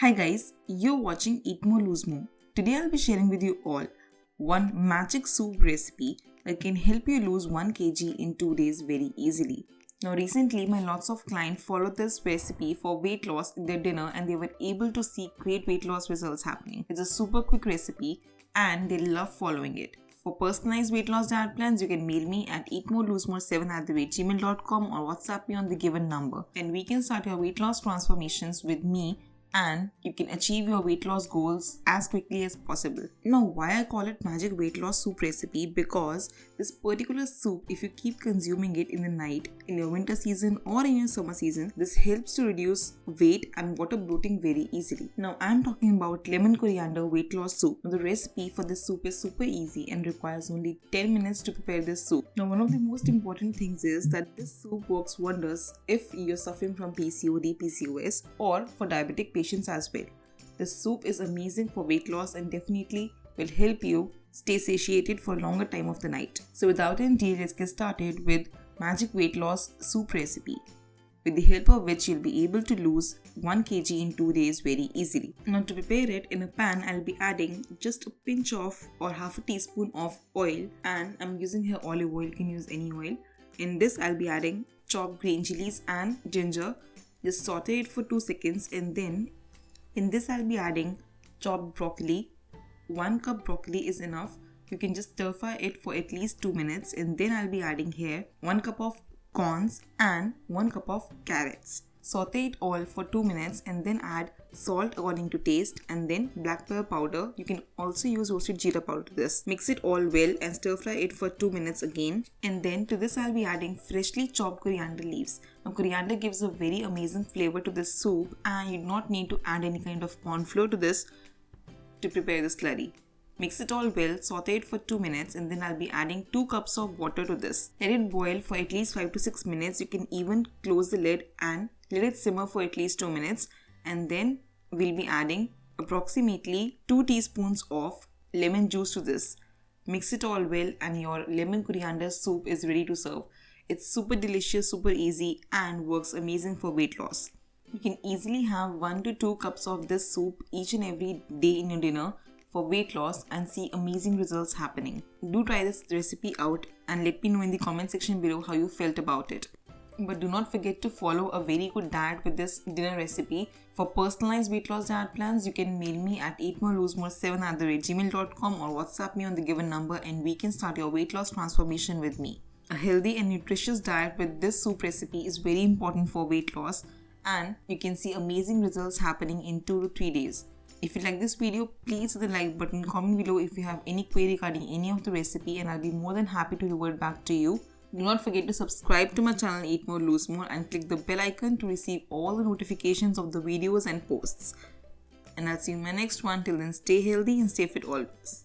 Hi guys, you're watching Eat More Lose More. Today I'll be sharing with you all one magic soup recipe that can help you lose 1 kg in 2 days very easily. Now recently my lots of clients followed this recipe for weight loss in their dinner and they were able to see great weight loss results happening. It's a super quick recipe and they love following it. For personalized weight loss diet plans, you can mail me at eatmorelosemore7@gmail.com or WhatsApp me on the given number and we can start your weight loss transformations with me and you can achieve your weight loss goals as quickly as possible. Now, why I call it magic weight loss soup recipe? Because this particular soup, if you keep consuming it in the night, in your winter season or in your summer season, this helps to reduce weight and water bloating very easily. Now, I am talking about lemon coriander weight loss soup. Now, the recipe for this soup is super easy and requires only 10 minutes to prepare this soup. Now, one of the most important things is that this soup works wonders if you're suffering from PCOD, PCOS or for diabetic patients as well. This soup is amazing for weight loss and definitely will help you stay satiated for a longer time of the night. So without any delay, let's get started with magic weight loss soup recipe, with the help of which you'll be able to lose 1 kg in 2 days very easily. Now to prepare it, in a pan I'll be adding just a pinch of or half a teaspoon of oil, and I'm using here olive oil, you can use any oil. In this I'll be adding chopped green chilies and ginger. Just saute it for 2 seconds and then in this I'll be adding chopped broccoli. 1 cup broccoli is enough. You can just stir fry it for at least 2 minutes and then I'll be adding here 1 cup of corns and 1 cup of carrots. Saute it all for 2 minutes and then add salt according to taste and then black pepper powder. You can also use roasted jeera powder to this. Mix it all well and stir fry it for 2 minutes again. And then to this I'll be adding freshly chopped coriander leaves. Now coriander gives a very amazing flavor to this soup and you do not need to add any kind of corn flour to this to prepare the slurry. Mix it all well, saute it for 2 minutes and then I'll be adding 2 cups of water to this. Let it boil for at least 5 to 6 minutes. You can even close the lid and let it simmer for at least 2 minutes and then we'll be adding approximately 2 teaspoons of lemon juice to this. Mix it all well and your lemon coriander soup is ready to serve. It's super delicious, super easy and works amazing for weight loss. You can easily have 1 to 2 cups of this soup each and every day in your dinner for weight loss and see amazing results happening. Do try this recipe out and let me know in the comment section below how you felt about it. But do not forget to follow a very good diet with this dinner recipe. For personalized weight loss diet plans, you can mail me at eatmorelosemore7@gmail.com or WhatsApp me on the given number and we can start your weight loss transformation with me. A healthy and nutritious diet with this soup recipe is very important for weight loss and you can see amazing results happening in 2 to 3 days. If you like this video, please hit the like button, comment below if you have any query regarding any of the recipe and I'll be more than happy to revert back to you. Do not forget to subscribe to my channel Eat More Lose More and click the bell icon to receive all the notifications of the videos and posts. And I'll see you in my next one. Till then, stay healthy and stay fit always.